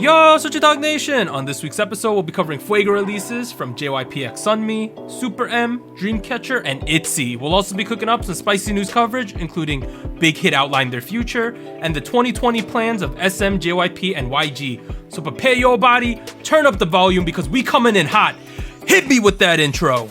Yo, SojuTalk Nation! On this week's episode, we'll be covering fuego releases from JYP X Sunmi, SuperM, Dreamcatcher, and ITZY. We'll also be cooking up some spicy news coverage, including Big Hit Outline Their Future, and the 2020 plans of SM, JYP, and YG. So prepare your body, turn up the volume, because we coming in hot. Hit me with that intro!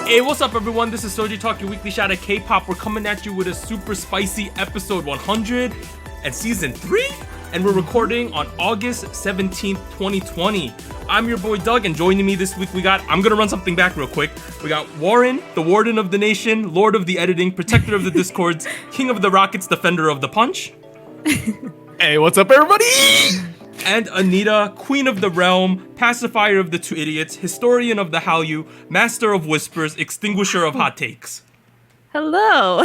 Hey, what's up everyone? This is SojuTalk, your weekly shot at K-pop. We're coming at you with a super spicy episode 100 and season 3, and we're recording on August 17th, 2020. I'm your boy Doug, and joining me this week I'm gonna run something back real quick. We got Warren, the warden of the nation, lord of the editing, protector of the discords, king of the rockets, defender of the punch. Hey, what's up everybody? And Anita, queen of the realm, pacifier of the two idiots, historian of the Hallyu, master of whispers, extinguisher of hot takes. Hello.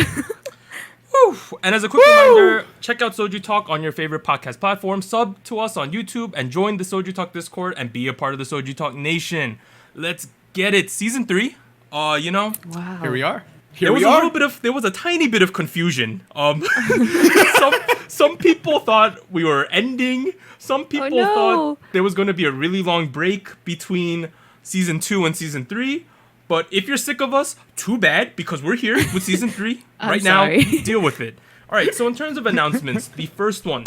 Woo. And as a quick reminder, check out SojuTalk on your favorite podcast platform, sub to us on YouTube, and join the SojuTalk Discord and be a part of the SojuTalk Nation. Let's get it. Season 3, Wow. Here we are. There was a tiny bit of confusion. Some people thought we were ending. Some people thought there was going to be a really long break between season 2 and season 3. But if you're sick of us, too bad, because we're here with season 3 right now. Deal with it. All right, so in terms of announcements, the first one,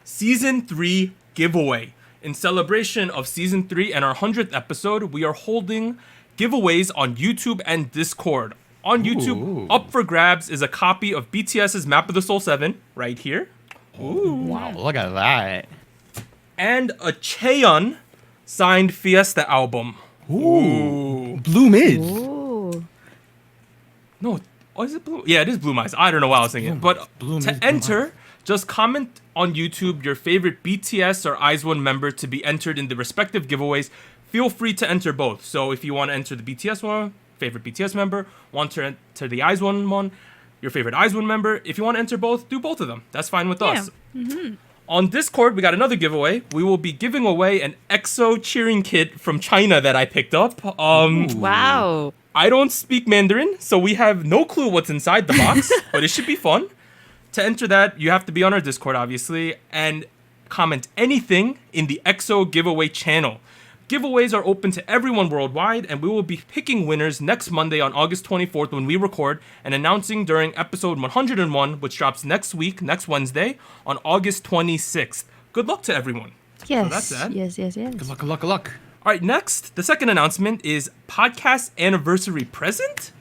season 3 giveaway. In celebration of season 3 and our 100th episode, we are holding giveaways on YouTube and Discord. On YouTube, up for grabs is a copy of BTS's Map of the Soul 7, right here. Ooh. Wow, look at that. And a Chaeyeon signed Fiesta album. Ooh. Bloom is. Ooh. No, is it Bloom? Yeah, it is Bloom Eyes. I don't know why I was thinking. But to enter, just comment on YouTube your favorite BTS or ITZY member to be entered in the respective giveaways. Feel free to enter both. So if you want to enter the BTS one, favorite BTS member, want to enter the ITZY one, your favorite ITZY member. If you want to enter both, do both of them. That's fine with us. Mm-hmm. On Discord, we got another giveaway. We will be giving away an EXO cheering kit from China that I picked up. Wow. I don't speak Mandarin, so we have no clue what's inside the box, but it should be fun. To enter that, you have to be on our Discord, obviously, and comment anything in the EXO giveaway channel. Giveaways are open to everyone worldwide, and we will be picking winners next Monday on August 24th when we record, and announcing during episode 101, which drops next week, next Wednesday, on August 26th. Good luck to everyone. Yes. So that's that. Yes. Good luck. All right, next, the second announcement is podcast anniversary present.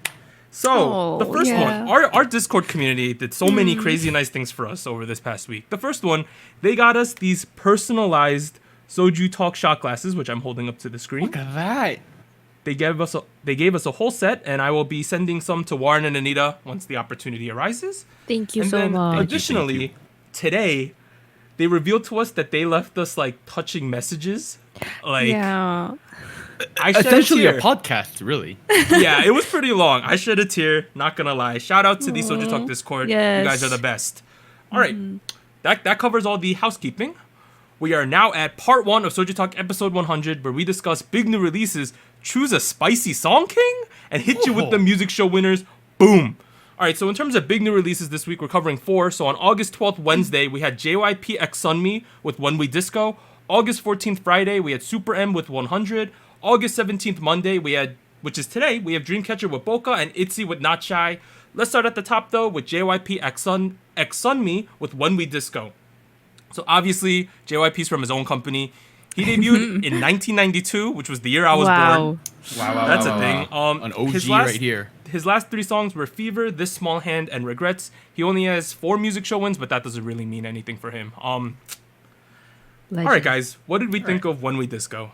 So, the first one, our Discord community did so many crazy nice things for us over this past week. The first one, they got us these personalized SojuTalk shot glasses, which I'm holding up to the screen. Look at that. They gave us a whole set, and I will be sending some to Warren and Anita once the opportunity arises. Thank you and so then, much. Additionally, today, they revealed to us that they left us like touching messages. Like, yeah. I shed essentially a a podcast, really. Yeah, it was pretty long. I shed a tear, not gonna lie. Shout out to the SojuTalk Discord. Yes. You guys are the best. All right, that covers all the housekeeping. We are now at part 1 of SojuTalk episode 100, where we discuss big new releases, choose a spicy song king, and hit you with the music show winners. Boom. All right, so in terms of big new releases this week, we're covering 4. So on August 12th, Wednesday, we had JYP X Sunmi with When We Disco. August 14th, Friday, we had SuperM with 100. August 17th, Monday, which is today, we have Dreamcatcher with BOCA and ITZY with Not Shy. Let's start at the top, though, with JYP X Sunmi with When We Disco. So obviously, JYP's from his own company. He debuted in 1992, which was the year I was born. Wow. That's a thing. An OG right here. His last 3 songs were Fever, This Small Hand, and Regrets. He only has 4 music show wins, but that doesn't really mean anything for him. All right, guys. What did we think of When We Disco?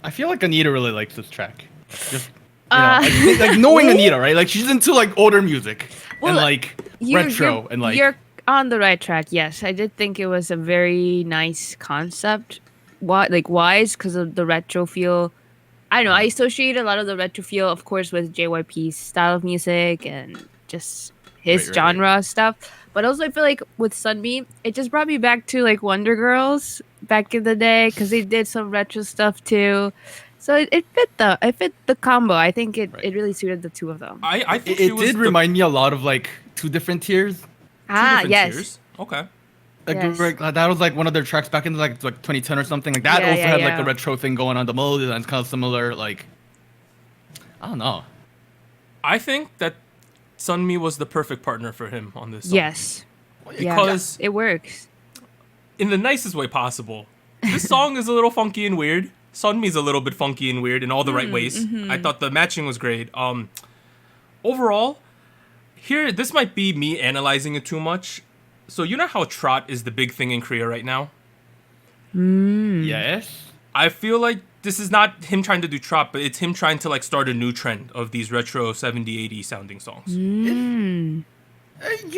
I feel like Anita really likes this track. Just, like knowing Anita, right? Like she's into like older music and like retro and like. You're on the right track. Yes, I did think it was a very nice concept. Wise because of the retro feel. I don't know. I associate a lot of the retro feel, of course, with JYP's style of music and just his genre stuff. But also I feel like with Sunmi, it just brought me back to like Wonder Girls back in the day because they did some retro stuff too. So it fit the combo. I think it really suited the two of them. I think it did remind me a lot of like two different tiers. Tiers? Okay. That was like one of their tracks back in like 2010 or something. Like that had like the retro thing going on. The melody line's kind of similar. Like, I don't know. I think that Sunmi was the perfect partner for him on this song. Yes. Because it works. In the nicest way possible. This song is a little funky and weird. Sunmi's a little bit funky and weird in all the right ways. Mm-hmm. I thought the matching was great. Overall, this might be me analyzing it too much. So you know how trot is the big thing in Korea right now? Yes. I feel like this is not him trying to do trot, but it's him trying to like start a new trend of these retro 70s, 80s sounding songs. You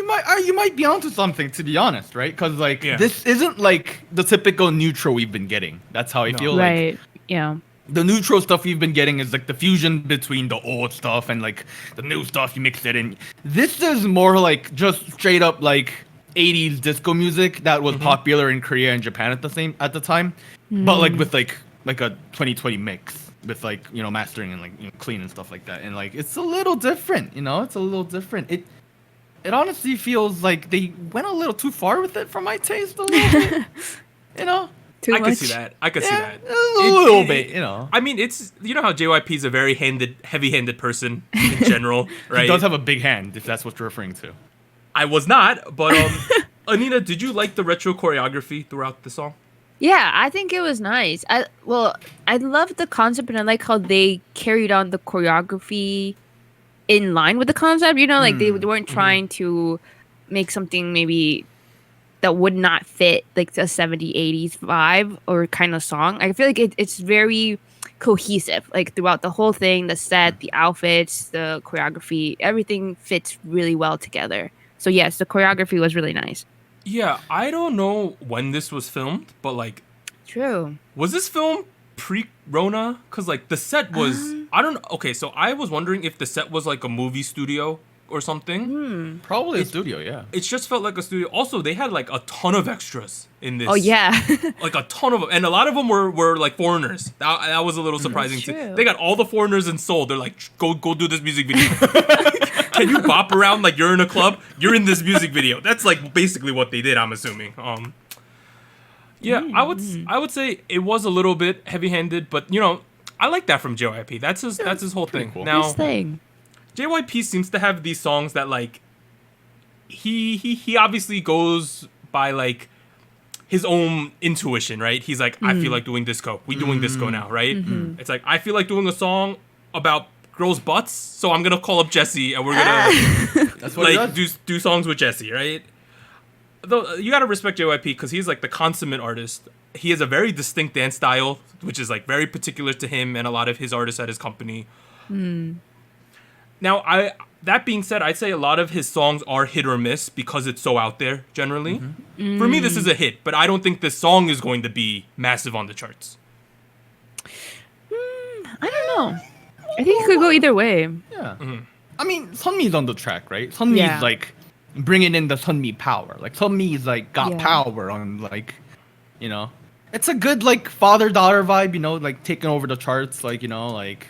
might be onto something, to be honest, right? Because like this isn't like the typical neutral we've been getting. That's how I feel. Right. Like, yeah. The neutral stuff we've been getting is like the fusion between the old stuff and like the new stuff. You mix it in. This is more like just straight up like 80s disco music that was popular in Korea and Japan at the time, but like with like a 2020 mix with like, you know, mastering and like, you know, clean and stuff like that. And like it's a little different, you know. It's a little different. It honestly feels like they went a little too far with it for my taste a little bit. You know? I can see that. I can see that. A little bit, you know. I mean, it's, you know how JYP is a very heavy-handed person in general, right? He does have a big hand, if that's what you're referring to. I was not, but Anina, did you like the retro choreography throughout the song? Yeah, I think it was nice. I love the concept, and I like how they carried on the choreography in line with the concept. You know, like they weren't trying to make something maybe that would not fit like the 70s, 80s vibe or kind of song. I feel like it's very cohesive, like throughout the whole thing. The set, the outfits, the choreography, everything fits really well together. So yes, the choreography was really nice. Yeah, I don't know when this was filmed, but like, true. Was this film pre-Rona? Because like the set was, I don't know. Okay, so I was wondering if the set was like a movie studio or something. Probably a studio, yeah. It just felt like a studio. Also, they had like a ton of extras in this. Oh yeah, like a ton of them, and a lot of them were like foreigners. That was a little surprising too. They got all the foreigners in Seoul. They're like, go do this music video. Can you bop around like you're in a club? You're in this music video. That's like basically what they did, I'm assuming. Yeah, I would say it was a little bit heavy-handed, but you know, I like that from JYP. That's his whole thing. Cool. Now, his thing. JYP seems to have these songs that like he obviously goes by like his own intuition, right? He's like, I feel like doing disco. We doing disco now, right? It's like, I feel like doing a song about girls' butts, so I'm gonna call up Jessie and we're gonna That's what like do songs with Jessie, right? Though you gotta respect JYP because he's like the consummate artist. He has a very distinct dance style, which is like very particular to him and a lot of his artists at his company. Now, that being said, I'd say a lot of his songs are hit or miss because it's so out there generally. For me, this is a hit, but I don't think this song is going to be massive on the charts. I don't know. I think it could go either way. Yeah. I mean, Sunmi's on the track, right? Sunmi's like bringing in the Sunmi power. Like Sunmi's like got power on like, you know, it's a good like father-daughter vibe. You know, like taking over the charts. Like, you know, like.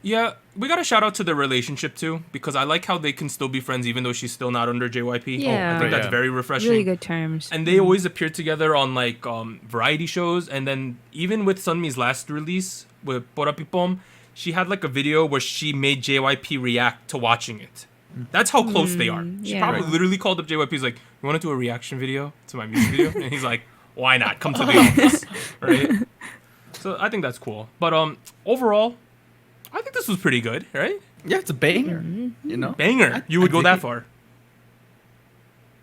Yeah, we gotta shout out to their relationship too, because I like how they can still be friends even though she's still not under JYP. Yeah. I think that's very refreshing. Really good terms. And they always appear together on like variety shows, and then even with Sunmi's last release with BOCA Pipom, she had like a video where she made JYP react to watching it. That's how close they are. She probably literally called up JYP. He's like, "You want to do a reaction video to my music video?" And he's like, "Why not? Come to the office." Right? So I think that's cool. But overall, I think this was pretty good, right? Yeah, it's a banger. You know, banger. You would go that far?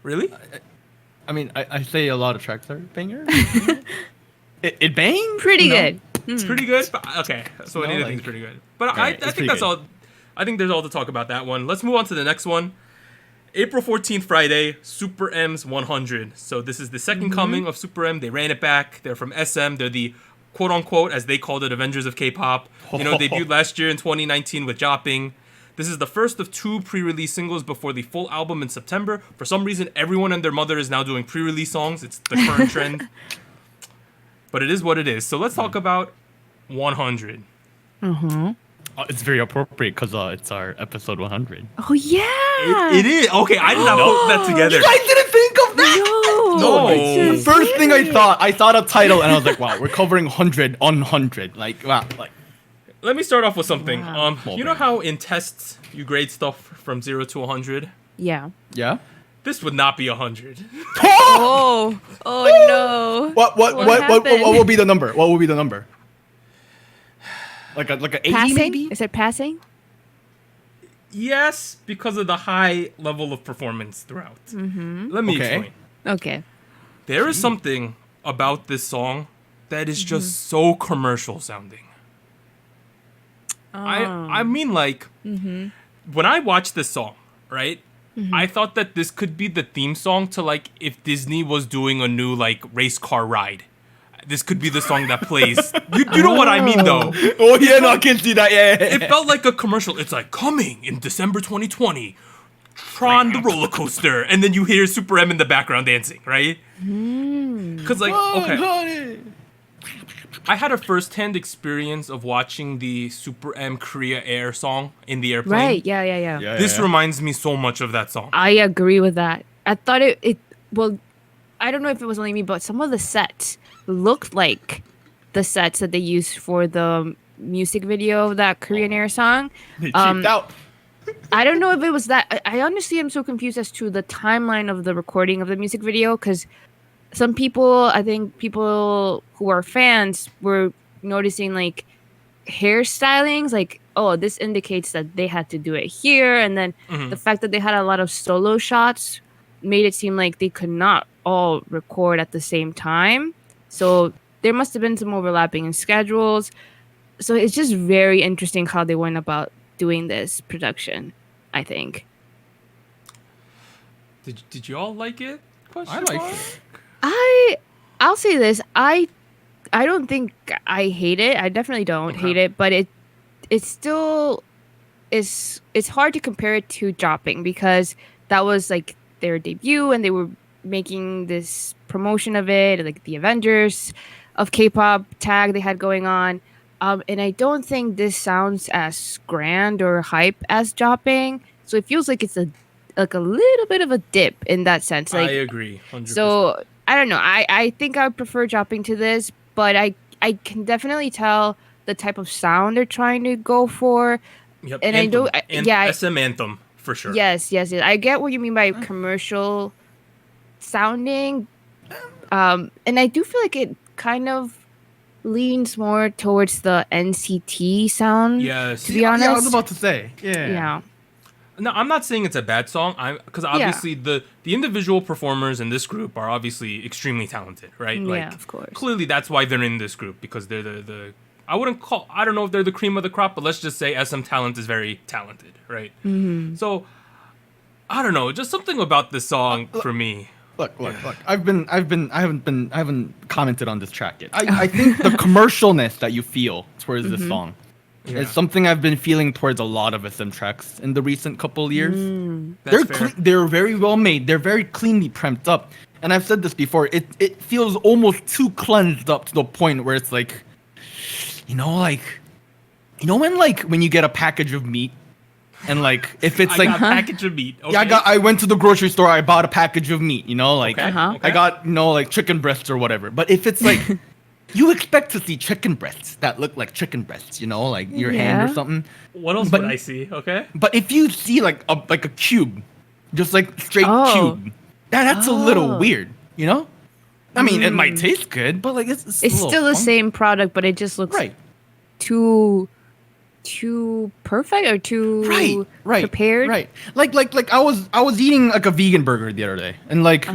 Really? I mean, I say a lot of tracks are banger. it banged. Pretty good. It's pretty good. Okay, so I think it's pretty good. But I think that's all. I think there's all to talk about that one. Let's move on to the next one. April 14th, Friday, SuperM's 100. So this is the second coming of SuperM. They ran it back. They're from SM. They're the quote-unquote, as they called it, Avengers of K-pop. You know, debuted last year in 2019 with Jopping. This is the first of 2 pre-release singles before the full album in September. For some reason, everyone and their mother is now doing pre-release songs. It's the current trend. But it is what it is. So let's talk about 100. It's very appropriate because it's our episode 100. Oh yeah. It is. Okay, I did not put that together. You guys didn't think of that? No. The first thing I thought a title, and I was like, wow, we're covering 100 on 100. Like, wow. Like, Let me start off with something. Wow. You know how in tests you grade stuff from 0 to 100? Yeah. yeah? This would not be 100. Oh no. What happened? will be the number? What will be the number? Like a 80 Passing? maybe? Is it passing? Yes, because of the high level of performance throughout. Let me Okay. explain. Okay. There is something about this song that is just so commercial sounding. I mean, like, when I watched this song, right, I thought that this could be the theme song to, like, if Disney was doing a new, like, race car ride. This could be the song that plays. You know what I mean, though. Oh, yeah, no, I can see that, yeah. It felt like a commercial. It's like, coming in December 2020, Tron the roller coaster. And then you hear SuperM in the background dancing, right? Because, like, okay. I had a first-hand experience of watching the SuperM Korea Air song in the airplane. Right. Yeah. This reminds me so much of that song. I agree with that. I thought it well, I don't know if it was only me, but some of the sets looked like the sets that they used for the music video of that Korean Air song. They cheaped out. I don't know if it was that. I honestly am so confused as to the timeline of the recording of the music video because some people, I think people who are fans were noticing like hairstylings, like, oh, this indicates that they had to do it here. And then the fact that they had a lot of solo shots made it seem like they could not all record at the same time. So there must have been some overlapping in schedules. So it's just very interesting how they went about doing this production, I think. Did you all like it? I like it. I'll say this. I don't think I hate it. I definitely don't hate it, but it still is. It's hard to compare it to Dropping because that was like their debut and they were making this promotion of it, like the Avengers of K-pop tag they had going on. And I don't think this sounds as grand or hype as Dropping. So it feels like it's a little bit of a dip in that sense. Like, I agree. 100%. So I don't know. I think I would prefer Dropping to this, but I can definitely tell the type of sound they're trying to go for. Yep, and anthem. yeah, SM anthem for sure. Yes. I get what you mean by commercial sounding, and I do feel like it kind of leans more towards the NCT sound. Yes. To be honest, Yeah, I was about to say. yeah. No, I'm not saying it's a bad song. Because obviously the individual performers in this group are obviously extremely talented, right? Yeah, of course. Clearly, that's why they're in this group because they're the I don't know if they're the cream of the crop, but let's just say SM Talent is very talented, right? So I don't know, just something about this song for me. Look. I haven't commented on this track yet. I think the commercialness that you feel towards this song is something I've been feeling towards a lot of SM tracks in the recent couple years. That's fair. They're very well made. They're very cleanly prepped up. And I've said this before. It feels almost too cleansed up to the point where it's like, when you get a package of meat. And like if it's I got a package of meat. Okay. Yeah, I went to the grocery store. I bought a package of meat. Like Okay. I got like chicken breasts or whatever. But if it's like you expect to see chicken breasts that look like chicken breasts, like your hand or something. What else would I see? Okay. But if you see like a cube, just like straight cube, that's a little weird. I mean, it might taste good, but like it's still the same product, but it just looks too perfect or too prepared. Right. Like I was eating like a vegan burger the other day, and like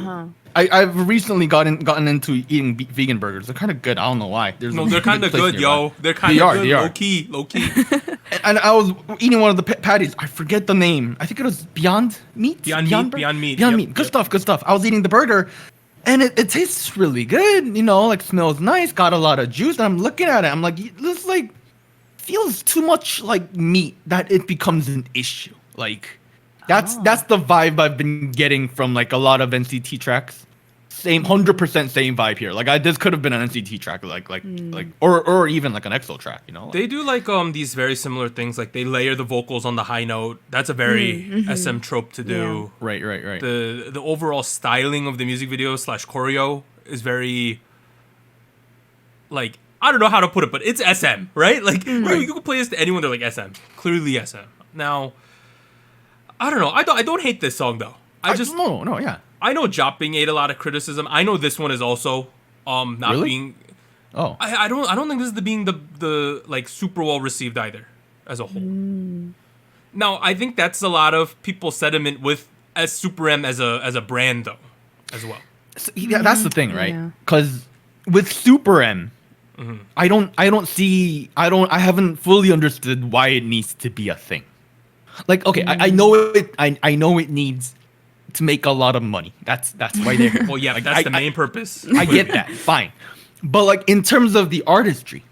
I've recently gotten into eating vegan burgers. They're kind of good. I don't know why. They're kind of good, yo. They're kind of good. Low key. And I was eating one of the patties. I forget the name. I think it was Beyond Meat. Beyond Meat. Good stuff. I was eating the burger, and it tastes really good. Like smells nice. Got a lot of juice. And I'm looking at it. I'm like, this is like feels too much like meat that it becomes an issue. Like that's the vibe I've been getting from like a lot of NCT tracks. Same 100% same vibe here. Like this could have been an NCT track, like or even like an EXO track, you know. They do like these very similar things. Like they layer the vocals on the high note. That's a very SM trope to do. Right. The overall styling of the music video / choreo is very like, I don't know how to put it, but it's SM, right? Like you can play this to anyone. They're like SM, clearly SM. Now, I don't know. I don't hate this song though. Yeah. I know Jopping ate a lot of criticism. I know this one is also not Really? being. Oh, I don't think this is being the like super well received either as a whole. Now I think that's a lot of people's sentiment with SuperM as a brand though, as well. so, yeah, that's the thing, right? Yeah. Because with SuperM, I haven't fully understood why it needs to be a thing. Like, okay, I know it. I know it needs to make a lot of money. That's why they're here. Well, yeah, Like, that's the main purpose. I get that, fine. But like in terms of the artistry,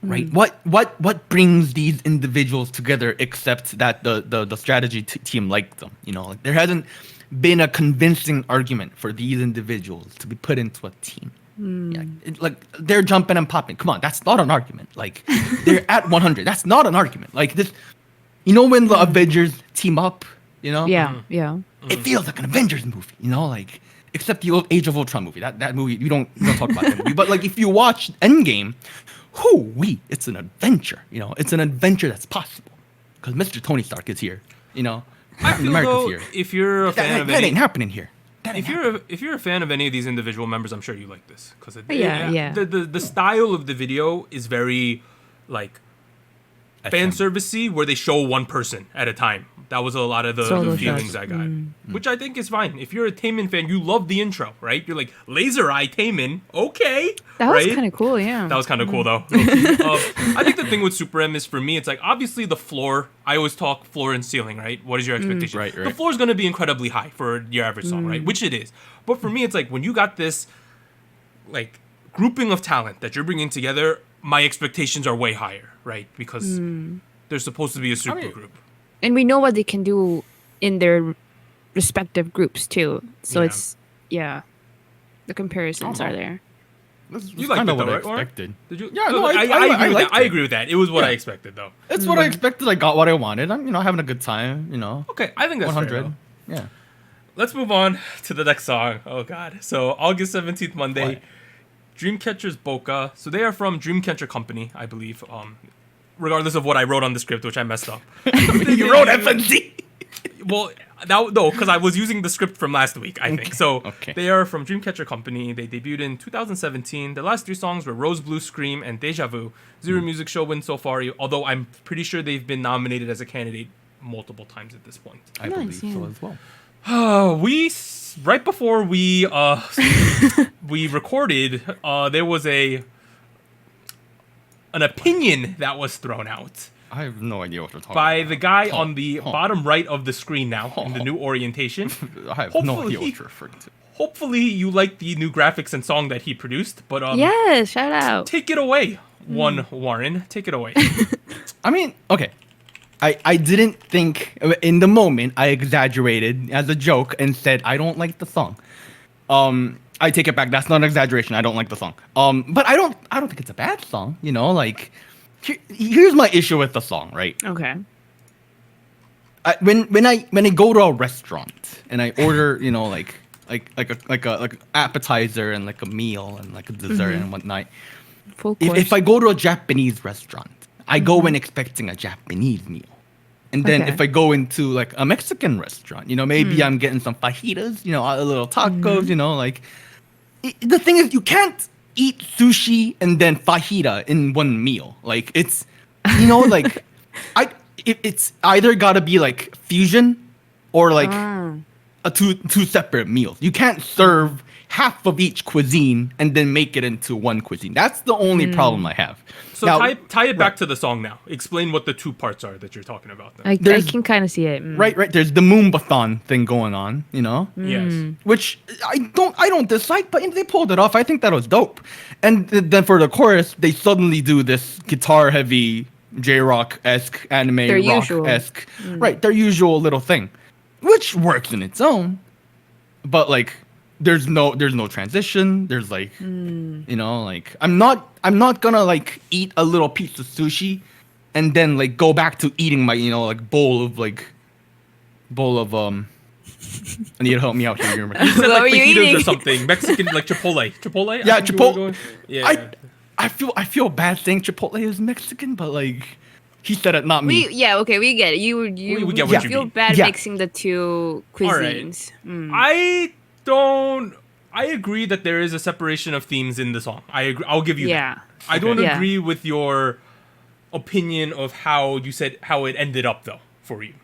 right? What brings these individuals together except that the strategy team liked them? You know, like, there hasn't been a convincing argument for these individuals to be put into a team. Yeah, like they're jumping and popping. Come on, that's not an argument. Like they're at 100. That's not an argument. Like this, you know, when the Avengers team up, you know? Yeah. It feels like an Avengers movie, you know, like except the old Age of Ultron movie. That movie, we don't talk about that movie. But like if you watch Endgame, it's an adventure. You know, it's an adventure that's possible because Mr. Tony Stark is here. You know, I Captain feel America's though, here. if you're a fan of That any, ain't happening here. if you're a fan of any of these individual members, I'm sure you like this because Yeah. the style of the video is very like fan servicey, where they show one person at a time. That was a lot of the Solo feelings shots. I got, which I think is fine. If you're a Taemin fan, you love the intro, right? You're like Laser Eye Taemin, okay, That right? was kind of cool. Yeah. That was kind of cool though. I think the thing with SuperM is, for me, it's like obviously the floor. I always talk floor and ceiling, right? What is your expectation? Right. The floor is going to be incredibly high for your average song, right? Which it is. But for me, it's like when you got this like grouping of talent that you're bringing together, my expectations are way higher, right? Because they're supposed to be a super group. And we know what they can do in their respective groups too. So Yeah. it's the comparisons are there. You liked kind it of what though, I right, Warren? expected. Did you? Yeah, No, no, I I agree with that. liked I it. agree with that. It was what I Yeah. expected though. It's what I expected. I got what I wanted. I'm, having a good time. You know, Okay, I think that's 100. fair, though. Yeah. Let's move on to the next song. Oh God! So August 17th, Monday, What? Dreamcatcher's BOCA. So they are from Dreamcatcher Company, I believe. Regardless of what I wrote on the script, which I messed up. You wrote FNC. Well, no, because I was using the script from last week, I think. So Okay. they are from Dreamcatcher Company. They debuted in 2017. The last 3 songs were Rose Blue Scream and Deja Vu. Zero Music Show wins so far, although I'm pretty sure they've been nominated as a candidate multiple times at this point. I Nice, believe so yeah. as well. Right before we recorded, there was an opinion that was thrown out I have no idea what you're talking by about. the guy on the bottom right of the screen now in the new orientation. I have no Hopefully- idea what you're referring to. Hopefully you like the new graphics and song that he produced, but Yes, shout out. take it away, Warren. Take it away. I mean, okay. I didn't think in the moment. I exaggerated as a joke and said I don't like the song. I take it back. That's not an exaggeration. I don't like the song. But I don't think it's a bad song. You know, like here's my issue with the song, right? Okay. When I go to a restaurant and I order, you know, like a appetizer and like a meal and like a dessert and whatnot. Full course. If I go to a Japanese restaurant, I go in expecting a Japanese meal. And then Okay. if I go into like a Mexican restaurant, you know, maybe I'm getting some fajitas, you know, a little tacos, you know, like the thing is you can't eat sushi and then fajita in one meal. Like it's, you know, like it's either gotta be like fusion or like a two separate meals. You can't serve half of each cuisine and then make it into one cuisine. That's the only problem I have. So Now, tie it back to the song now. Explain what the 2 parts are that you're talking about. Then. I There's- can kind of see it. right. There's the Moombathon thing going on, you know, Yes. which I don't dislike, but they pulled it off. I think that was dope. And then for the chorus, they suddenly do this guitar heavy J-rock-esque, anime Their usual. rock-esque. Right, their usual little thing, which works in its own. But like, there's no transition. There's like, you know, like I'm not gonna like eat a little piece of sushi, and then like go back to eating my, you know, like bowl of I need to help me out here. You said What like were you fajitas eating? or something. Mexican, like Chipotle. Chipotle? Yeah, I think you were Chipotle. going- Yeah. I feel bad saying Chipotle is Mexican, but like he said it, not me. We get it. You We get what you feel mean. bad Yeah. mixing the two cuisines. I agree that there is a separation of themes in the song. I agree. I'll give you Yeah. that. I don't Yeah. agree with your opinion of how you said how it ended up though for you.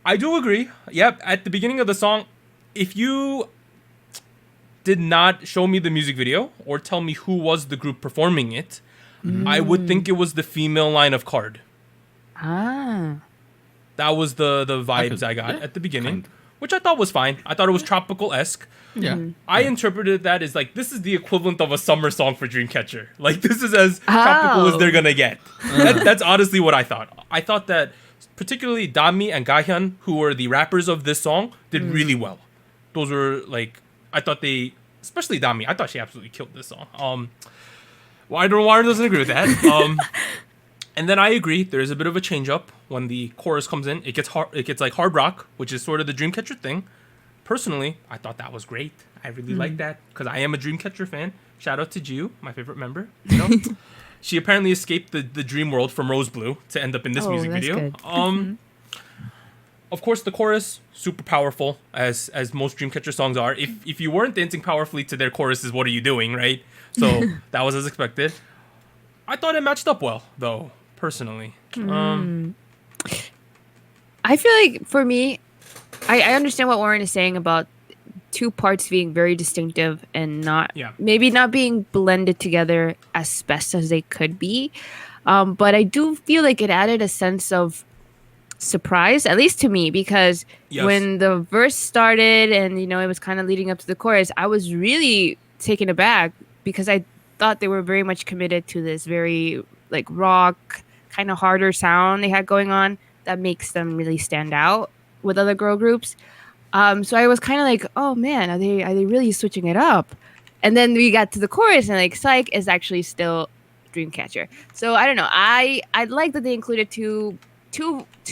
I do agree. Yep, at the beginning of the song, if you did not show me the music video or tell me who was the group performing it, I would think it was the female line of Card. Ah. That was the vibes I got at the beginning, which I thought was fine. I thought it was tropical-esque. Yeah. I interpreted that as like, this is the equivalent of a summer song for Dreamcatcher. Like, this is as tropical as they're gonna get. That's honestly what I thought. I thought that particularly Dami and Gahyun, who were the rappers of this song, did really well. Those were like, I thought they, especially Dami, I thought she absolutely killed this song. Well, I don't know why I doesn't agree with that. And then I agree, there is a bit of a change up when the chorus comes in. It gets hard. It gets like hard rock, which is sort of the Dreamcatcher thing. Personally, I thought that was great. I really like that because I am a Dreamcatcher fan. Shout out to Jiu, my favorite member. You know, she apparently escaped the dream world from Rose Blue to end up in this music that's video. good. Of course, the chorus super powerful as most Dreamcatcher songs are. If you weren't dancing powerfully to their choruses, what are you doing, right? So that was as expected. I thought it matched up well, though. Personally, I feel like for me, I understand what Warren is saying about two parts being very distinctive and maybe not being blended together as best as they could be. But I do feel like it added a sense of surprise, at least to me, because when the verse started and, you know, it was kind of leading up to the chorus, I was really taken aback because I thought they were very much committed to this very like rock, kind of harder sound they had going on that makes them really stand out with other girl groups. So I was kind of like, oh man, are they really switching it up? And then we got to the chorus and like Psych is actually still Dreamcatcher. So I don't know. I like that they included two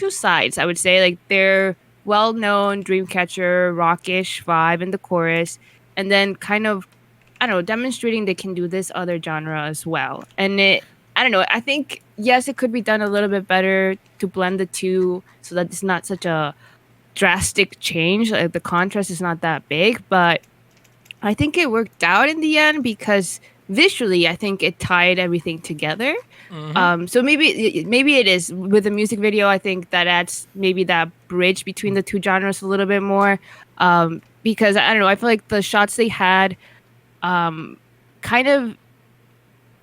sides. I would say like their well-known Dreamcatcher rockish vibe in the chorus, and then kind of, I don't know, demonstrating they can do this other genre as well. And I don't know. I think, yes, it could be done a little bit better to blend the two so that it's not such a drastic change. Like the contrast is not that big, but I think it worked out in the end because visually, I think it tied everything together. So maybe it is with the music video. I think that adds maybe that bridge between the two genres a little bit more. Because I don't know. I feel like the shots they had kind of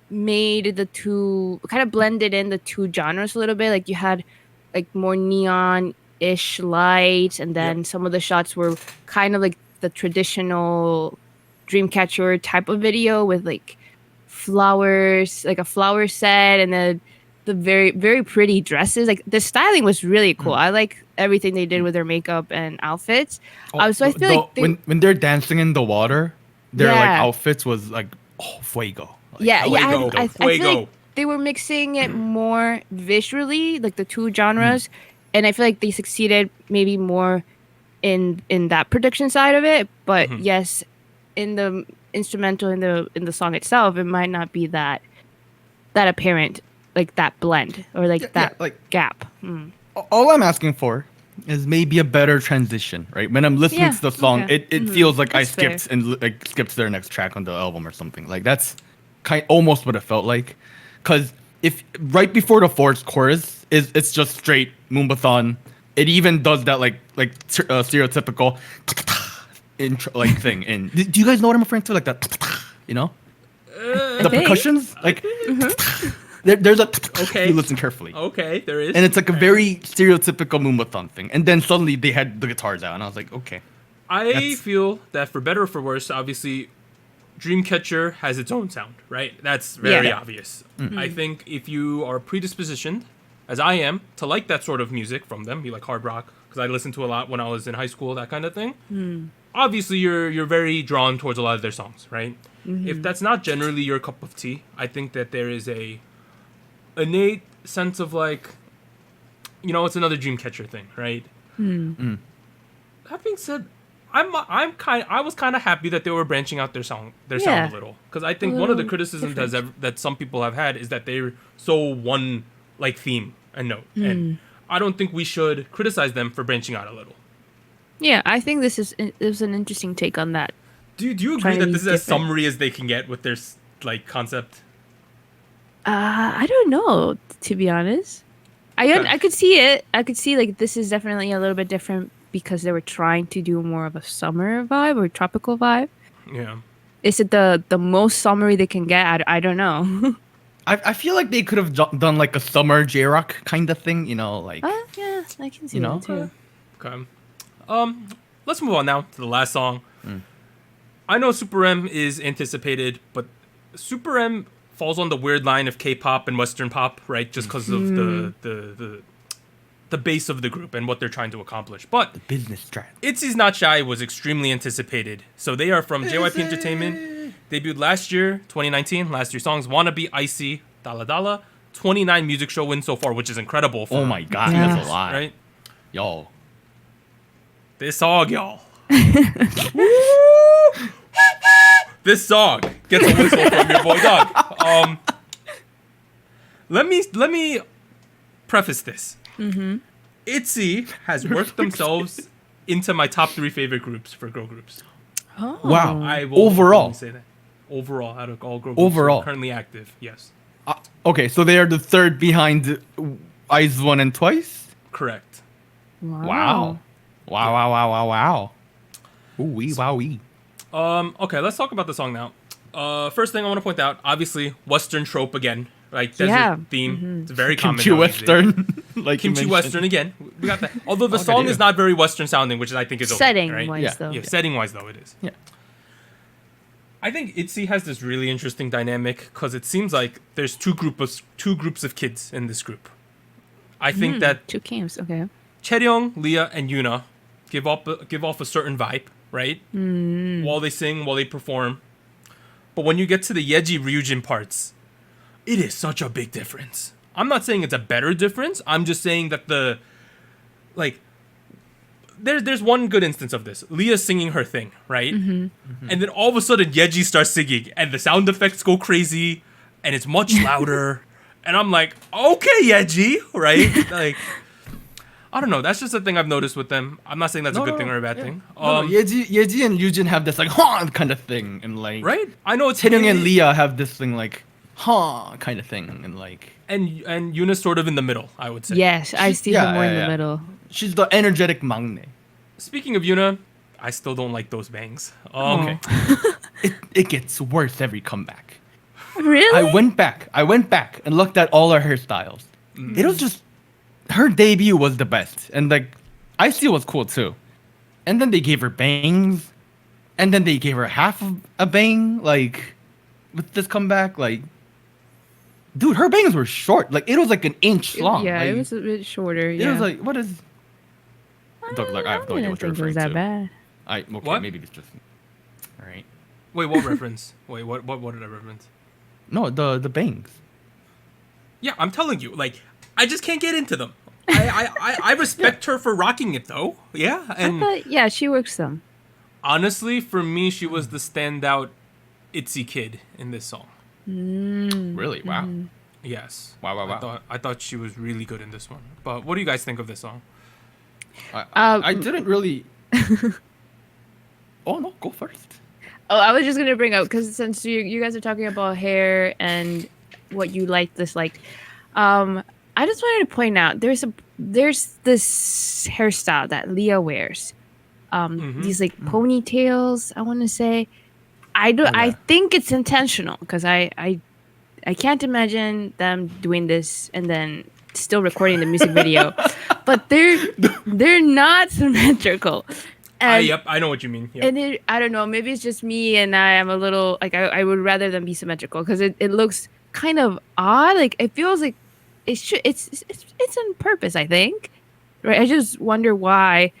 made the two, kind of blended in the two genres a little bit. Like you had like more neon-ish lights, and then some of the shots were kind of like the traditional Dreamcatcher type of video with like flowers, like a flower set, and then the very, very pretty dresses. Like the styling was really cool. I like everything they did with their makeup and outfits. So I feel like when they're dancing in the water, their like outfits was like fuego. Like, I feel like they were mixing it more visually, like the two genres, and I feel like they succeeded maybe more in that production side of it. But yes, in the instrumental, in the song itself, it might not be that apparent, like that blend or like that gap. All I'm asking for is maybe a better transition, right? When I'm listening to the song, it feels like That's I skipped and like skipped their next track on the album or something. Like that's almost what it felt like. Because if right before the fourth chorus it's just straight Moombathon. It even does that like stereotypical intro like thing. And do you guys know what I'm referring to? Like that, you know, the percussions. Like there's a you listen carefully. Okay, there is. And it's like a very stereotypical Moombathon thing. And then suddenly they had the guitars out, and I was like, okay. I feel that for better or for worse, obviously, Dreamcatcher has its own sound, right? That's very Yeah. obvious. I think if you are predispositioned, as I am, to like that sort of music from them, you like hard rock, because I listened to a lot when I was in high school, that kind of thing. Obviously, you're very drawn towards a lot of their songs, right? If that's not generally your cup of tea, I think that there is a innate sense of like, it's another Dreamcatcher thing, right? That being said, I was kind of happy that they were branching out their sound Yeah. a little, because I think one of the criticisms that some people have had is that they're so one like theme and note, and I don't think we should criticize them for branching out a little. Yeah, I think this is an interesting take on that. Do you agree Trying to that be this is as different. summary as they can get with their like concept? I don't know, to be honest. I could see it. I could see like this is definitely a little bit different because they were trying to do more of a summer vibe or tropical vibe. Yeah. Is it the most summery they can get? I don't know. I feel like they could have done like a summer J-rock kind of thing, like Yeah, I can see You know? that too. Okay. Let's move on now to the last song. I know SuperM is anticipated, but SuperM falls on the weird line of K-pop and Western pop, right? Just because of the base of the group and what they're trying to accomplish. But business strat. ITZY's Not Shy was extremely anticipated. So they are from JYP Entertainment. Debuted last year, 2019. Last year's songs, Wannabe, Icy, Dala Dala. 29 music show wins so far, which is incredible. For Oh my god, Yeah. that's a lot. Right? Yo. This song, y'all. This song gets a whistle from your boy Doug. Let me preface this. ITZY has worked themselves into my top 3 favorite groups for girl groups. Oh. Wow. I will Overall? openly say that. Overall, out of all girl groups Overall. currently active, yes, Okay, so they are the third behind ITZY and Twice? correct. Wow. Wow. Ooh-wee, wow-wee. Okay, let's talk about the song now. First thing I want to point out, obviously, Western trope again, like desert Yeah. theme. It's very common. Kimchi nowadays. Western. like you Kimchi mentioned. Western again. We got that. Although the Okay, song yeah. is not very Western sounding, which I think is okay, Setting right? wise Yeah. though. Yeah, setting wise though it is. Yeah. I think ITZY has this really interesting dynamic because it seems like there's two groups of kids in this group. I think that 2 camps, okay. Chaeryeong, Leah, and Yuna give off a certain vibe, right? While they sing, while they perform. But when you get to the Yeji Ryujin parts, it is such a big difference. I'm not saying it's a better difference. I'm just saying that there's one good instance of this. Leah's singing her thing, right? And then all of a sudden Yeji starts singing and the sound effects go crazy and it's much louder. And I'm like, okay, Yeji, right? Like, I don't know. That's just a thing I've noticed with them. I'm not saying that's a good thing or a bad thing. No, Yeji and Yujin have this like kind of thing, and like Right? I know it's Taeyong and really- Leah have this thing like kind of thing, and like and Yuna's sort of in the middle, I would say. Yes, I see her more in the yeah. middle. she's the energetic maknae. Speaking of Yuna, I still don't like those bangs. Okay. it gets worse every comeback. Really? I went back and looked at all her hairstyles. It was just her debut was the best, and like Icy was cool too. And then they gave her bangs, and then they gave her half of a bang. Like with this comeback, like dude, her bangs were short. Like it was like an inch long. Yeah, like, it was a bit shorter. It Yeah. was like what is? Look, like, I have no idea what you're didn't think it was referring that to. bad. Okay, What? maybe it's just. All right. Wait, what reference? Wait, what did I reference? No, the bangs. Yeah, I'm telling you, like, I just can't get into them. I respect her for rocking it though. Yeah, and But yeah, she works them. honestly, for me, she was the standout ITZY kid in this song. Really? Wow. Yes. Wow. I thought she was really good in this one. But what do you guys think of this song? I didn't really. Oh no, go first. Oh, I was just gonna bring up because since you guys are talking about hair and what you like, dislike, I just wanted to point out there's this hairstyle that Leah wears. These like ponytails. I want to say, I think it's intentional because I can't imagine them doing this and then still recording the music video, but they're not symmetrical. Yep, I know what you mean. Yep. And I don't know, maybe it's just me, and I am a little like I would rather them be symmetrical because it looks kind of odd. Like it feels like it's on purpose. I think, right? I just wonder why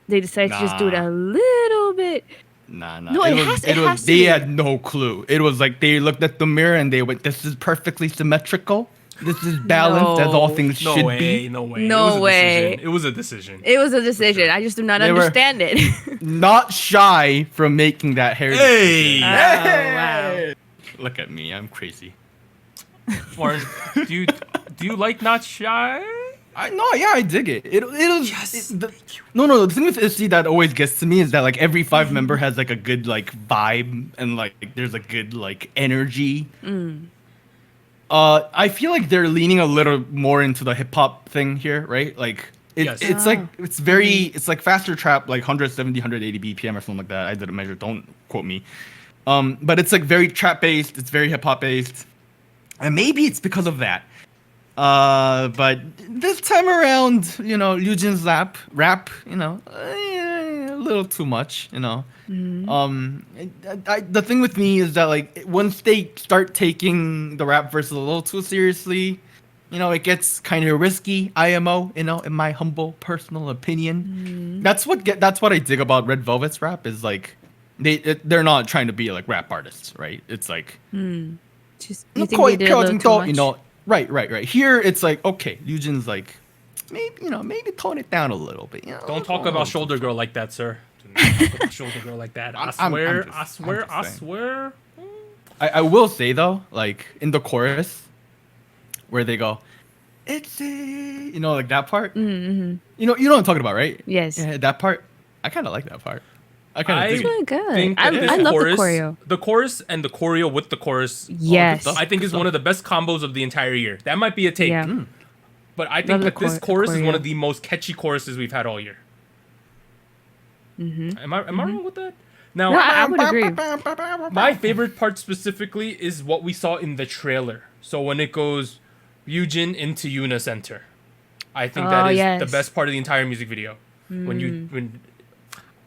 they decided to just do it a little bit. Nah. No, it has to they be. had no clue. It was like they looked at the mirror and they went, "This is perfectly symmetrical. This is balanced as all things No should way, be." no way. No way. It was a decision. It was a decision. I just do not They were- understand it. Not shy from making that hair. Hey! Oh, wow. Look at me, I'm crazy. Warren, do you like Not Shy? I dig it. It was Yes. no. The thing with ITZY that always gets to me is that like every 5 member has like a good like vibe and like there's a good like energy. I feel like they're leaning a little more into the hip hop thing here, right? Like Yes. it's like it's very it's like faster trap, like 170, 180 BPM or something like that. I did a measure. Don't quote me. But it's like very trap based. It's very hip hop based, and maybe it's because of that. But this time around, you know, Ryujin's rap, you know, a little too much, you know. The thing with me is that like once they start taking the rap verses a little too seriously, you know, it gets kind of risky. IMO, you know, in my humble personal opinion, that's what I dig about Red Velvet's rap is like they're not trying to be like rap artists, right? It's like Just you think they did a little too much? you know. Right. Here it's like, okay, Ryujin's like, maybe tone it down a little bit. You know? Don't talk about Shoulder Girl like that, sir. Do not talk about Shoulder Girl like that. I swear. I will say though, like in the chorus, where they go, "It's you know, like that part. You know what I'm talking about, right? Yes. Yeah, that part. I kind of like that part. I kind I of It's dig it. really good. think I that this love chorus, the choreo. the chorus and the choreo with the chorus, Yes. stuff. I think is one of the best combos of the entire year. That might be a take, Yeah. but I Love think the that this chorus is choreo. one of the most catchy choruses we've had all year. Am I wrong with that? Now, No, I would agree. my favorite part specifically is what we saw in the trailer. So when it goes Ryujin into Yuna Center, I think that Oh, is yes. the best part of the entire music video. When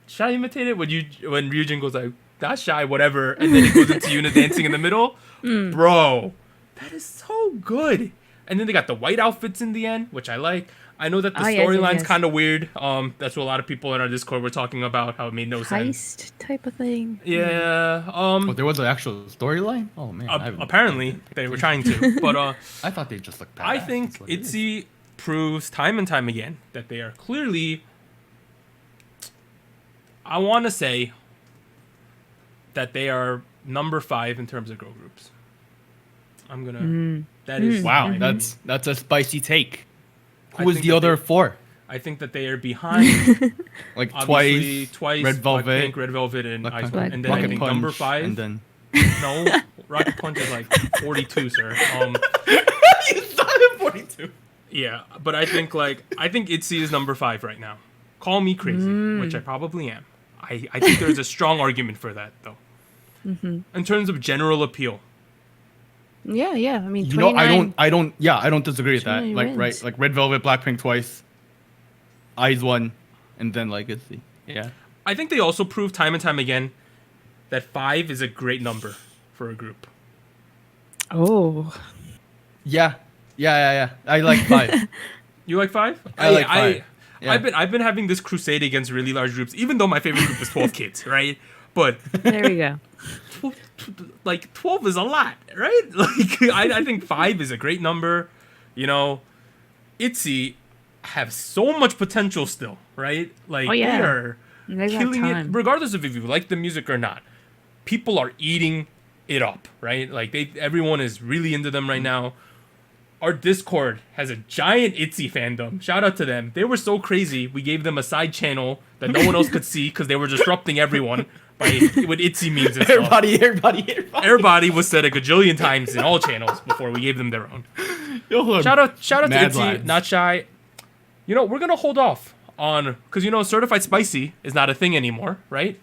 should I imitate it? When Ryujin goes like "Not Shy," whatever, and then it goes into Yuna dancing in the middle, bro, that is so good. And then they got the white outfits in the end, which I like. I know that the Oh, yes, storyline's yes. kind of weird. That's what a lot of people in our Discord were talking about, how it made no sense. Heist type of thing. Yeah. Oh, there was an actual storyline. Oh man, Apparently they were trying to, but I thought they just looked bad. I think ITZY proves time and time again that they are clearly. I want to say that they are number 5 in terms of girl groups. I'm gonna. That is Wow, that's a spicy take. I Who is think the that other they- 4? I think that they are behind. Like Obviously, twice, Red Velvet, Blackpink, Red Velvet, and Black Ice, Punk, and then I Rocket think Punch, number 5. and then No, Rocket Punch is like 42, sir. you started 42. Yeah, but I think ITZY is number 5 right now. Call me crazy, which I probably am. I think there's a strong argument for that though. In terms of general appeal, Yeah. I mean, You know, 29. I don't disagree with that. 29 Like, wins. right, like Red Velvet, Blackpink twice, Eyes one, and then like ITZY. Yeah. I think they also prove time and time again that 5 is a great number for a group. Oh. Yeah. I like 5. You like 5? I like 5. Yeah. I've been having this crusade against really large groups, even though my favorite group is 12 Kids, right? But There we go. 12 is a lot, right? Like I think 5 is a great number. You know, ITZY have so much potential still, right? Like Oh, yeah. they are They got killing it, time. regardless of if you like the music or not. People are eating it up, right? Like everyone is really into them right now. Our Discord has a giant ITZY fandom. Shout out to them. They were so crazy. We gave them a side channel that no one else could see because they were disrupting everyone with ITZY memes and stuff. Everybody was said a gajillion times in all channels before we gave them their own. Shout out to Mad ITZY, lads. Not Shy. You know, we're gonna hold off on because you know certified spicy is not a thing anymore, right?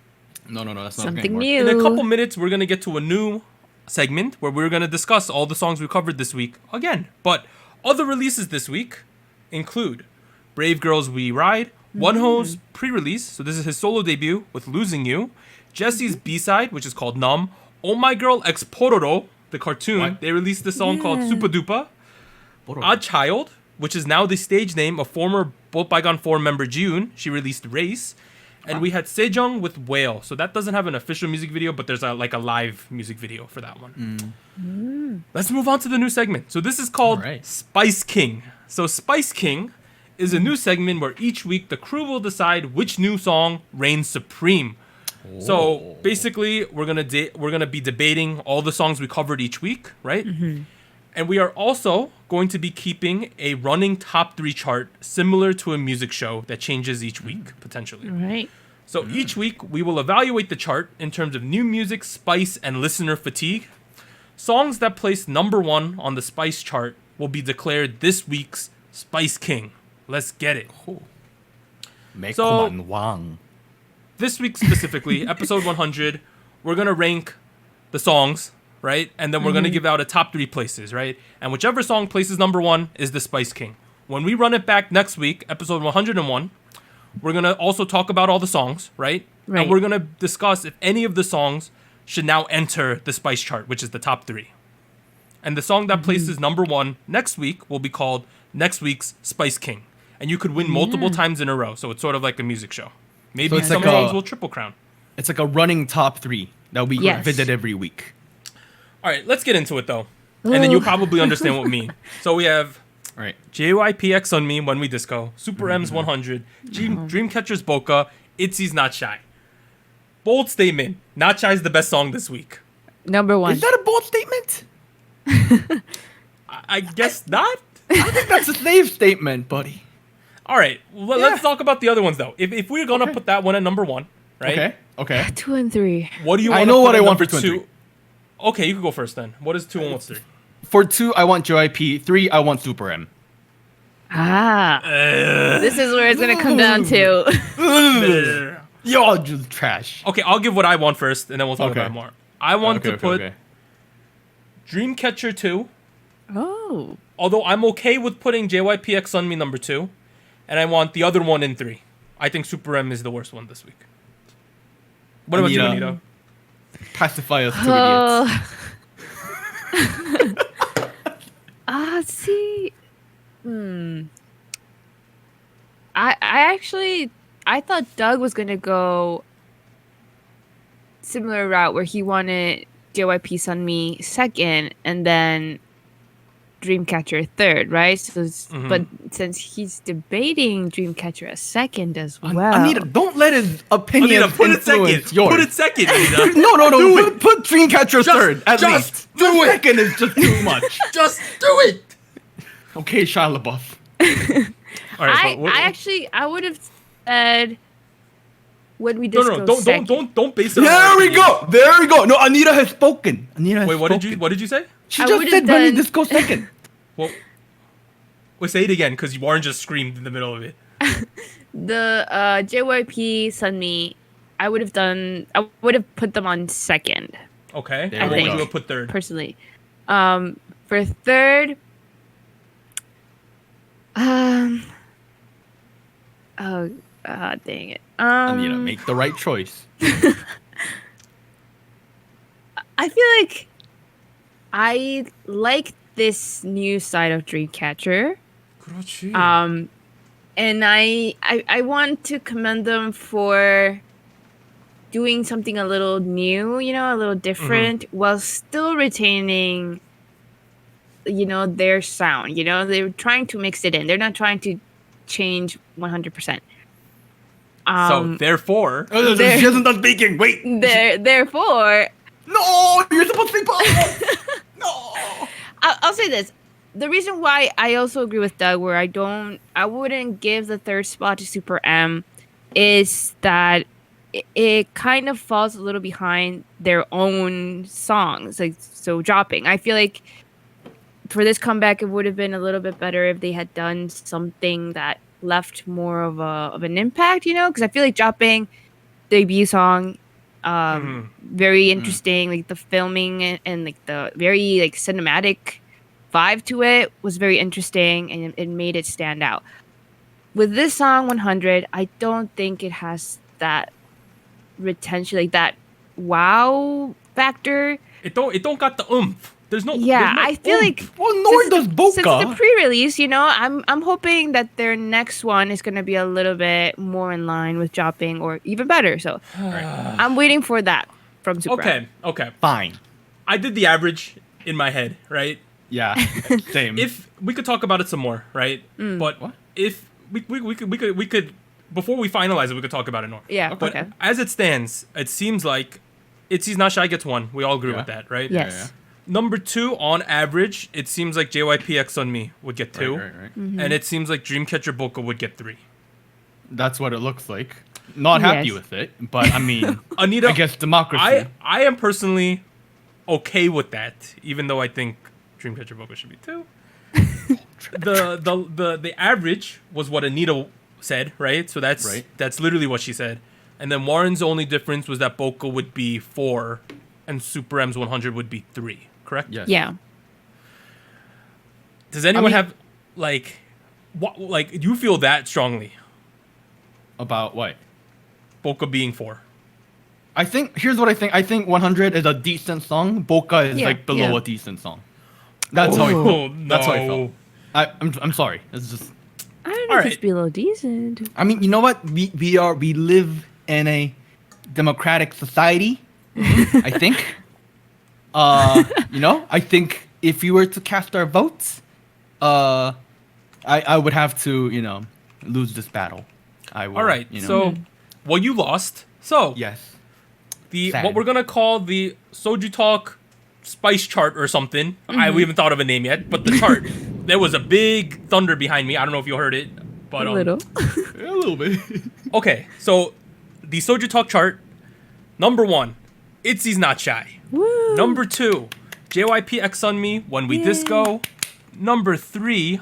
No, that's not Something anymore. new. In a couple minutes, we're gonna get to a new segment where we're gonna discuss all the songs we covered this week again. But other releases this week include Brave Girls We Ride, Wonho's pre-release, so this is his solo debut with Losing You. Jesse's B-side, which is called Numb. Oh My Girl X Pororo, the cartoon, What? they released the song called Super Dupa. Odd Child, which is now the stage name of former Both Bygone 4 member Jiun. She released Race. And we had Sejong with Whale. So that doesn't have an official music video, but there's a live music video for that one. Let's move on to the new segment. So this is called Alright. Spice King. So Spice King is a new segment where each week the crew will decide which new song reigns supreme. So basically, we're gonna be debating all the songs we covered each week, right? And we are also going to be keeping a running top 3 chart similar to a music show that changes each week, potentially. Right. So each week, we will evaluate the chart in terms of new music, spice, and listener fatigue. Songs that place number 1 on the spice chart will be declared this week's Spice King. Let's get it. Mekoman Wang. This week specifically, episode 100, we're going to rank the songs, right? And then we're going to give out a top 3 places, right? And whichever song places number 1 is the Spice King. When we run it back next week, episode 101, we're going to also talk about all the songs, right? Right. And we're going to discuss if any of the songs should now enter the Spice chart, which is the top 3. And the song that places number 1 next week will be called next week's Spice King. And you could win multiple times in a row. So it's sort of like a music show. Maybe So it's some like songs a- will triple crown. It's like a running top 3 that we Yes. visit every week. All right, let's get into it though. And then you'll probably understand what we mean. So we have All right. JYP X Sunmi, When We Disco, SuperM's 100, Dreamcatcher's BOCA, ITZY's Not Shy. Bold statement, Not Shy is the best song this week. Number 1. Is that a bold statement? I guess not. I think that's a safe statement, buddy. All right, let's talk about the other ones though. If we're gonna put that one at number 1, right? Okay. 2 and 3. What do you I want? know what I want for for 2 and 3. Okay, you can go first then. What is 2 and what's 3? For 2, I want JYP. 3, I want SuperM. This is where it's going to come down to. Y'all just trash. Okay, I'll give what I want first, and then we'll talk Okay. about it more. I want to put okay. Dreamcatcher 2. Oh. Although I'm okay with putting JYP X Sunmi number 2, and I want the other one in 3. I think SuperM is the worst one this week. What about you, Anita. Anita? Pacify us two idiots. See. I actually thought Doug was gonna go similar route where he wanted JYP Sunmi second and then Dreamcatcher third, right? So, but since he's debating Dreamcatcher as second as well, Anita, don't let his opinion Anita, put it influence second. yours. Put it second, Anita. No. Put Dreamcatcher third, at just least. do The it. second is just too much. Just do it. Okay, Shia LaBeouf. All right, I would have said when we disco don't base it. on There our we opinion. go. There we go. No, Anita has spoken. Anita has Wait, spoken. what did you say? She I just would've said when we done- disco second. Well, say it again because Warren just screamed in the middle of it. The JYP Sunmi, I would have put them on second Okay. There And we what would go. you have put third? personally. For third, dang it. Anita, make the right choice. I feel like I like this new side of Dreamcatcher. 그렇지. And I want to commend them for doing something a little new, a little different, while still retaining, their sound. They're trying to mix it in. They're not trying to change 100%. So therefore, She hasn't done speaking. Wait. Therefore, No, you're supposed to speak. No. I'll say this. The reason why I also agree with Doug, where I wouldn't give the third spot to Super M, is that it kind of falls a little behind their own songs, so dropping. I feel like for this comeback, it would have been a little bit better if they had done something that left more of an impact, because I feel like dropping debut song, very interesting, like the filming and like the very like cinematic vibe to it was very interesting, and it made it stand out. with this song 100, I don't think it has that retention, like that wow factor. It don't got the oomph. There's no. Yeah, there's no I feel oomph. like Well, nor does since it's BOCA. the pre-release, I'm hoping that their next one is gonna be a little bit more in line with dropping or even better. So I'm waiting for that from SuperM. Okay. Fine. I did the average in my head, right? Yeah. Same. If we could talk about it some more, right? But What? if we could before we finalize it, we could talk about it more. Yeah. But Okay. as it stands, it seems like ITZY's Not Shy gets 1. We all agree Yeah. with that, right? Yes. Yeah. Number 2, on average, it seems like JYP X Sunmi would get 2. Right. And it seems like Dreamcatcher BOCA would get 3. That's what it looks like. Not happy Yes. with it, but I mean, Anita, I guess democracy. I am personally okay with that, even though I think Dreamcatcher BOCA should be 2. The average was what Anita said, right? So that's literally what she said. And then Warren's only difference was that BOCA would be 4 and SuperM's 100 would be 3, correct? Yes. Yeah. Does anyone mean- have do you feel that strongly? About what? BOCA being 4. I think here's what I think. I think 100 is a decent song. BOCA is Yeah, like below yeah. a decent song. That's how I felt. Oh, That's how I no. felt. I'm sorry. It's just. I don't know All if it's right. below decent. I mean, you know what? We live in a democratic society. I think. I think if you were to cast our votes, I would have to lose this battle. I will. All right. So, well, you lost. So, yes. the Sad. what we're gonna call the SojuTalk Spice chart or something. We haven't thought of a name yet, but the chart. There was a big thunder behind me. I don't know if you heard it, but A little. A little bit. Okay, so the SojuTalk chart. Number 1, ITZY's Not Shy. Woo. Number 2, JYP X Sunmi, When We Yay. Disco. Number 3,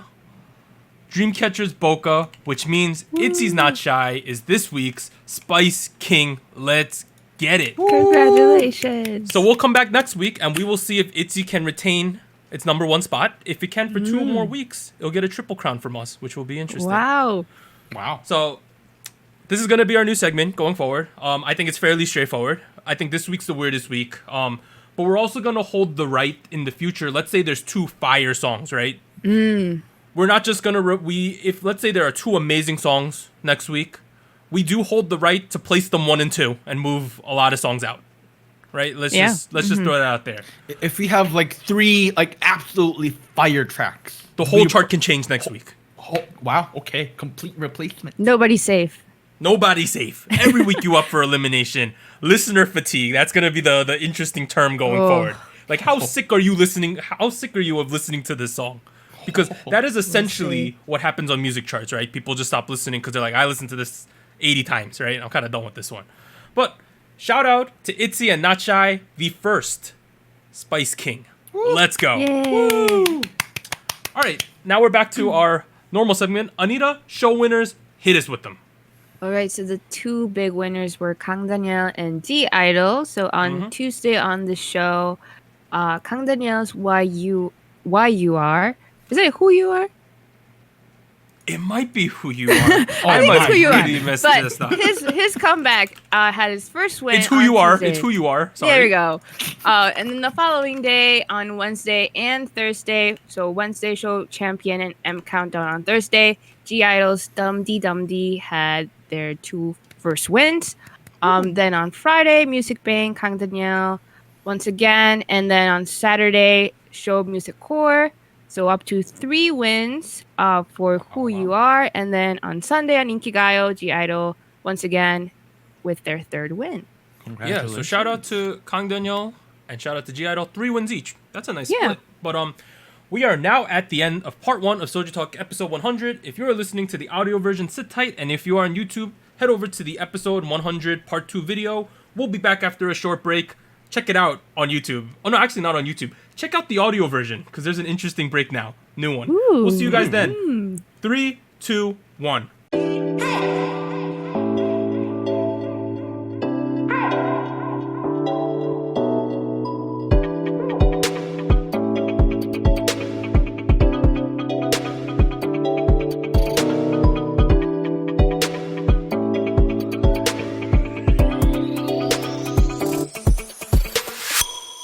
Dreamcatcher's BOCA, which means ITZY's Not Shy is this week's Spice King. Let's get it. Congratulations. So we'll come back next week and we will see if ITZY can retain its number 1 spot. If it can for 2 more weeks, it'll get a triple crown from us, which will be interesting. Wow. Wow. So this is going to be our new segment going forward. I think it's fairly straightforward. I think this week's the weirdest week. But we're also going to hold the right in the future. Let's say there's 2 fire songs, right? We're not just going to... if let's say there are 2 amazing songs next week, we do hold the right to place them 1 and 2 and move a lot of songs out. Right? Let's just throw that out there. If we have like 3 like absolutely fire tracks, The whole chart can change next week. Oh, wow. Okay. Complete replacement. Nobody's safe. Nobody's safe. Every week you up for elimination. Listener fatigue. That's gonna be the interesting term going forward. Like how sick are you listening? How sick are you of listening to this song? Because that is essentially what happens on music charts, right? People just stop listening because they're like, I listened to this 80 times, right? I'm kind of done with this one. But shout out to ITZY and Not Shy, the first Spice King. Let's go. Yay. All right, now we're back to our normal segment. Anita, show winners, hit us with them. All right, so the 2 big winners were Kang Daniel and D-Idol. So on Tuesday on the show, Kang Daniel's Why You Are. Is it Who You Are? It might be Who You Are. I think it's Who You Are. really messed But this up. his comeback had his first win. It's Who on You Are. Tuesday. It's Who You Are. Sorry. There we go. And then the following day on Wednesday and Thursday, so Wednesday show Champion and M Countdown on Thursday. G-Idol's Dum Dee had their 2 first wins. Then on Friday, Music Bank, Kang Daniel once again. And then on Saturday, show Music Core. So up to 3 wins for Who You Are. And then on Sunday on Inkigayo, G-Idol once again with their 3rd win. Yeah, so shout out to Kang Daniel and shout out to G-Idol. 3 wins each. That's a nice split. But we are now at the end of part 1 of SojuTalk episode 100. If you are listening to the audio version, sit tight. And if you are on YouTube, head over to the episode 100 part 2 video. We'll be back after a short break. Check it out on YouTube. Oh, no, actually not on YouTube. Check out the audio version because there's an interesting break now. New one. Ooh. We'll see you guys then. 3, 2, 1.